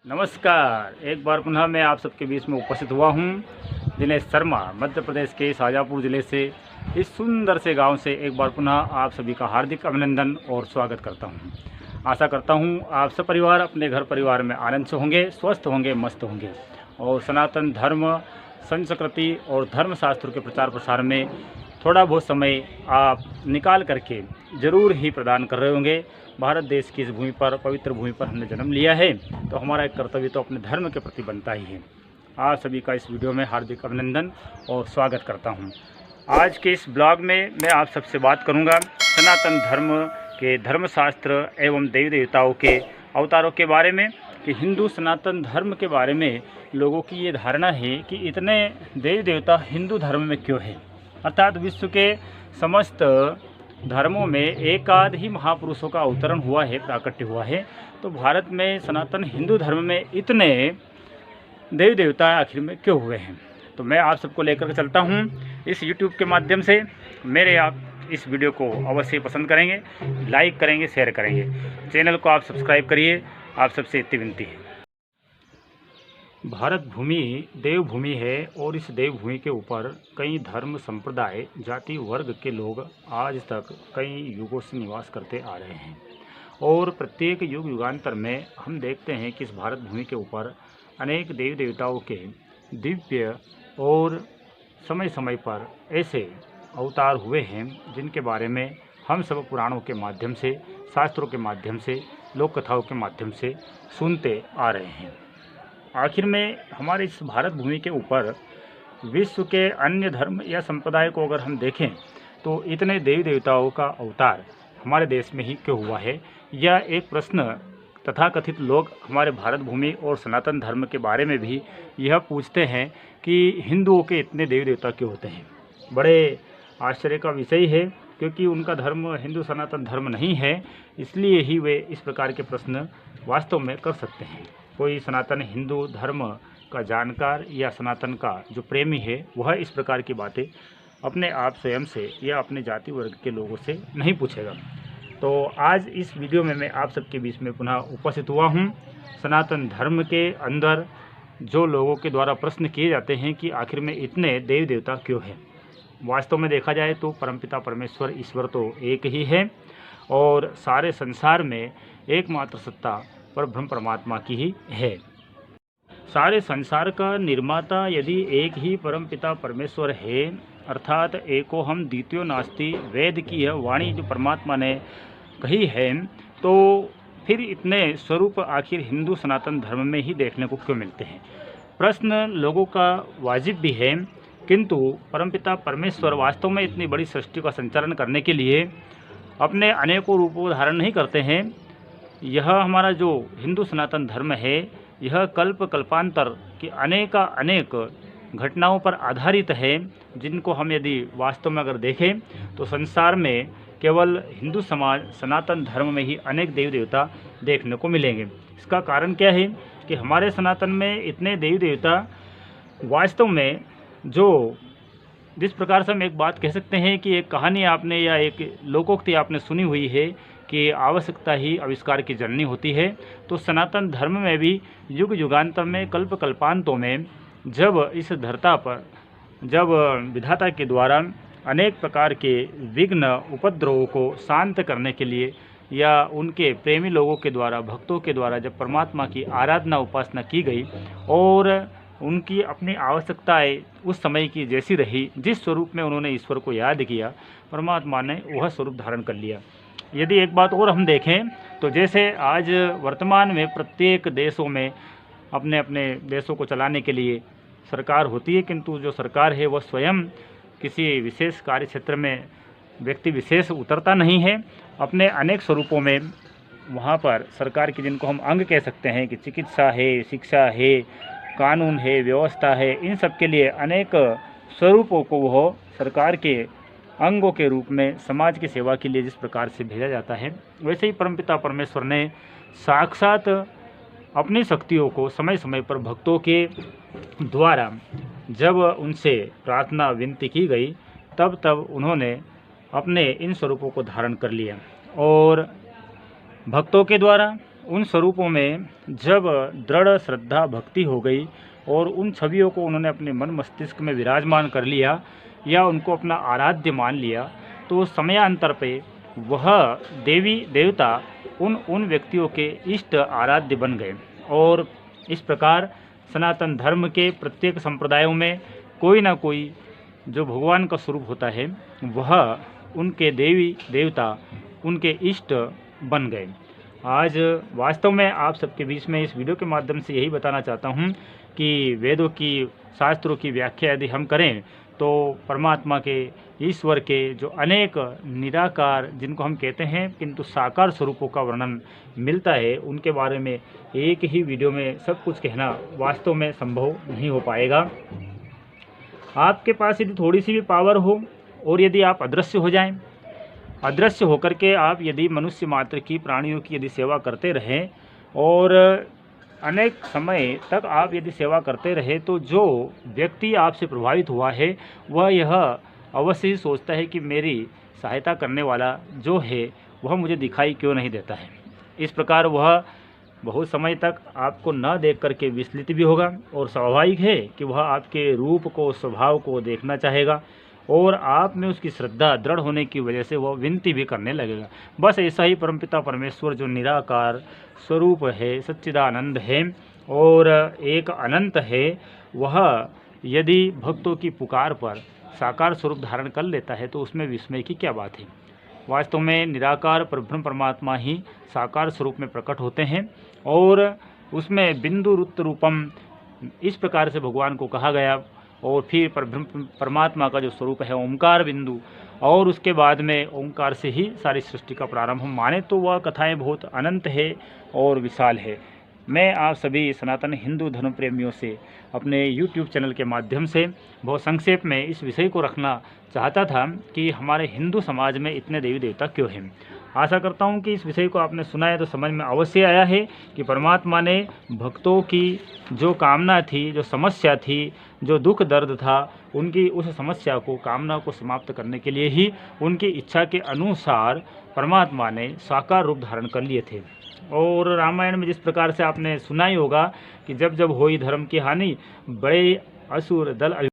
नमस्कार। एक बार पुनः मैं आप सबके बीच में उपस्थित हुआ हूँ। दिनेश शर्मा मध्य प्रदेश के शाजापुर ज़िले से, इस सुंदर से गांव से एक बार पुनः आप सभी का हार्दिक अभिनंदन और स्वागत करता हूँ। आशा करता हूँ आप सब परिवार अपने घर परिवार में आनंद से होंगे, स्वस्थ होंगे, मस्त होंगे और सनातन धर्म, संस्कृति और धर्मशास्त्र के प्रचार प्रसार में थोड़ा बहुत समय आप निकाल करके ज़रूर ही प्रदान कर रहे होंगे। भारत देश की इस भूमि पर, पवित्र भूमि पर हमने जन्म लिया है, तो हमारा एक कर्तव्य तो अपने धर्म के प्रति बनता ही है। आप सभी का इस वीडियो में हार्दिक अभिनंदन और स्वागत करता हूं। आज के इस ब्लॉग में मैं आप सबसे बात करूंगा सनातन धर्म के धर्मशास्त्र एवं देवी देवताओं के अवतारों के बारे में, कि हिंदू सनातन धर्म के बारे में लोगों की ये धारणा है कि इतने देवी देवता हिंदू धर्म में क्यों है। अर्थात विश्व के समस्त धर्मों में एक आध ही महापुरुषों का अवतरण हुआ है, प्राकट्य हुआ है, तो भारत में सनातन हिंदू धर्म में इतने देवी देवता आखिर में क्यों हुए हैं। तो मैं आप सबको लेकर के चलता हूं इस YouTube के माध्यम से। मेरे आप इस वीडियो को अवश्य पसंद करेंगे, लाइक करेंगे, शेयर करेंगे, चैनल को आप सब्सक्राइब करिए। आप सबसे इतनी विनती है। भारत भूमि देवभूमि है और इस देवभूमि के ऊपर कई धर्म, संप्रदाय, जाति, वर्ग के लोग आज तक कई युगों से निवास करते आ रहे हैं और प्रत्येक युग युगांतर में हम देखते हैं कि इस भारत भूमि के ऊपर अनेक देवी देवताओं के दिव्य और समय समय पर ऐसे अवतार हुए हैं जिनके बारे में हम सब पुराणों के माध्यम से, शास्त्रों के माध्यम से, लोक कथाओं के माध्यम से सुनते आ रहे हैं। आखिर में हमारे इस भारत भूमि के ऊपर विश्व के अन्य धर्म या संप्रदाय को अगर हम देखें तो इतने देवी देवताओं का अवतार हमारे देश में ही क्यों हुआ है, यह एक प्रश्न तथाकथित लोग हमारे भारत भूमि और सनातन धर्म के बारे में भी यह पूछते हैं कि हिंदुओं के इतने देवी देवता क्यों होते हैं। बड़े आश्चर्य का विषय है, क्योंकि उनका धर्म हिंदू सनातन धर्म नहीं है, इसलिए ही वे इस प्रकार के प्रश्न वास्तव में कर सकते हैं। कोई सनातन हिंदू धर्म का जानकार या सनातन का जो प्रेमी है वह इस प्रकार की बातें अपने आप स्वयं से या अपने जाति वर्ग के लोगों से नहीं पूछेगा। तो आज इस वीडियो में मैं आप सबके बीच में पुनः उपस्थित हुआ हूँ। सनातन धर्म के अंदर जो लोगों के द्वारा प्रश्न किए जाते हैं कि आखिर में इतने देवी देवता क्यों हैं। वास्तव में देखा जाए तो परमपिता परमेश्वर ईश्वर तो एक ही है और सारे संसार में एकमात्र सत्ता पर ब्रह्म परमात्मा की ही है। सारे संसार का निर्माता यदि एक ही परमपिता परमेश्वर है, अर्थात एको हम द्वितीयो नास्ति, वेद की यह वाणी जो परमात्मा ने कही है, तो फिर इतने स्वरूप आखिर हिंदू सनातन धर्म में ही देखने को क्यों मिलते हैं। प्रश्न लोगों का वाजिब भी है, किंतु परमपिता परमेश्वर वास्तव में इतनी बड़ी सृष्टि का संचालन करने के लिए अपने अनेकों रूपों धारण नहीं करते हैं। यह हमारा जो हिंदू सनातन धर्म है, यह कल्प कल्पांतर की अनेक घटनाओं पर आधारित है, जिनको हम यदि वास्तव में अगर देखें तो संसार में केवल हिंदू समाज सनातन धर्म में ही अनेक देवी देवता देखने को मिलेंगे। इसका कारण क्या है कि हमारे सनातन में इतने देवी देवता वास्तव में जो जिस प्रकार से हम एक बात कह सकते हैं कि एक कहानी आपने या एक लोकोक्ति आपने सुनी हुई है कि आवश्यकता ही आविष्कार की जननी होती है, तो सनातन धर्म में भी युग युगांतर में, कल्प कल्पांतों में जब इस धरता पर जब विधाता के द्वारा अनेक प्रकार के विघ्न उपद्रवों को शांत करने के लिए या उनके प्रेमी लोगों के द्वारा, भक्तों के द्वारा जब परमात्मा की आराधना उपासना की गई और उनकी अपनी आवश्यकताएं उस समय की जैसी रही, जिस स्वरूप में उन्होंने ईश्वर को याद किया, परमात्मा ने वह स्वरूप धारण कर लिया। यदि एक बात और हम देखें तो जैसे आज वर्तमान में प्रत्येक देशों में अपने अपने देशों को चलाने के लिए सरकार होती है, किंतु जो सरकार है वह स्वयं किसी विशेष कार्य क्षेत्र में व्यक्ति विशेष उतरता नहीं है। अपने अनेक स्वरूपों में वहाँ पर सरकार की, जिनको हम अंग कह सकते हैं, कि चिकित्सा है, शिक्षा है, कानून है, व्यवस्था है, इन सब के लिए अनेक स्वरूपों को वह सरकार के अंगों के रूप में समाज की सेवा के लिए जिस प्रकार से भेजा जाता है, वैसे ही परमपिता परमेश्वर ने साक्षात अपनी शक्तियों को समय समय पर भक्तों के द्वारा जब उनसे प्रार्थना विनती की गई, तब तब उन्होंने अपने इन स्वरूपों को धारण कर लिया और भक्तों के द्वारा उन स्वरूपों में जब दृढ़ श्रद्धा भक्ति हो गई और उन छवियों को उन्होंने अपने मन मस्तिष्क में विराजमान कर लिया या उनको अपना आराध्य मान लिया, तो समयांतर पे वह देवी देवता उन व्यक्तियों के इष्ट आराध्य बन गए। और इस प्रकार सनातन धर्म के प्रत्येक संप्रदायों में कोई ना कोई जो भगवान का स्वरूप होता है वह उनके देवी देवता उनके इष्ट बन गए। आज वास्तव में आप सबके बीच में इस वीडियो के माध्यम से यही बताना चाहता हूँ कि वेदों की, शास्त्रों की व्याख्या यदि हम करें तो परमात्मा के, ईश्वर के जो अनेक निराकार जिनको हम कहते हैं किंतु साकार स्वरूपों का वर्णन मिलता है, उनके बारे में एक ही वीडियो में सब कुछ कहना वास्तव में संभव नहीं हो पाएगा। आपके पास यदि थोड़ी सी भी पावर हो और यदि आप अदृश्य हो जाएं, अदृश्य होकर के आप यदि मनुष्य मात्र की, प्राणियों की यदि सेवा करते रहें और अनेक समय तक आप यदि सेवा करते रहे, तो जो व्यक्ति आपसे प्रभावित हुआ है वह यह अवश्य ही सोचता है कि मेरी सहायता करने वाला जो है वह मुझे दिखाई क्यों नहीं देता है। इस प्रकार वह बहुत समय तक आपको न देख करके विचलित भी होगा और स्वाभाविक है कि वह आपके रूप को, स्वभाव को देखना चाहेगा और आप में उसकी श्रद्धा दृढ़ होने की वजह से वह विनती भी करने लगेगा। बस ऐसा ही परमपिता परमेश्वर जो निराकार स्वरूप है, सच्चिदानंद है और एक अनंत है, वह यदि भक्तों की पुकार पर साकार स्वरूप धारण कर लेता है तो उसमें विस्मय की क्या बात है। वास्तव में निराकार परब्रह्म परमात्मा ही साकार स्वरूप में प्रकट होते हैं और उसमें बिंदु रुत रूपम इस प्रकार से भगवान को कहा गया। और फिर परब्रह्म परमात्मा का जो स्वरूप है ओंकार बिंदु, और उसके बाद में ओंकार से ही सारी सृष्टि का प्रारंभ हम माने तो वह कथाएं बहुत अनंत है और विशाल है। मैं आप सभी सनातन हिंदू धर्म प्रेमियों से अपने YouTube चैनल के माध्यम से बहुत संक्षेप में इस विषय को रखना चाहता था कि हमारे हिंदू समाज में इतने देवी देवता क्यों हैं। आशा करता हूं कि इस विषय को आपने सुना है तो समझ में अवश्य आया है कि परमात्मा ने भक्तों की जो कामना थी, जो समस्या थी, जो दुख दर्द था, उनकी उस समस्या को, कामना को समाप्त करने के लिए ही उनकी इच्छा के अनुसार परमात्मा ने साकार रूप धारण कर लिए थे। और रामायण में जिस प्रकार से आपने सुना ही होगा कि जब जब होई धर्म की हानि, बड़े असुर दल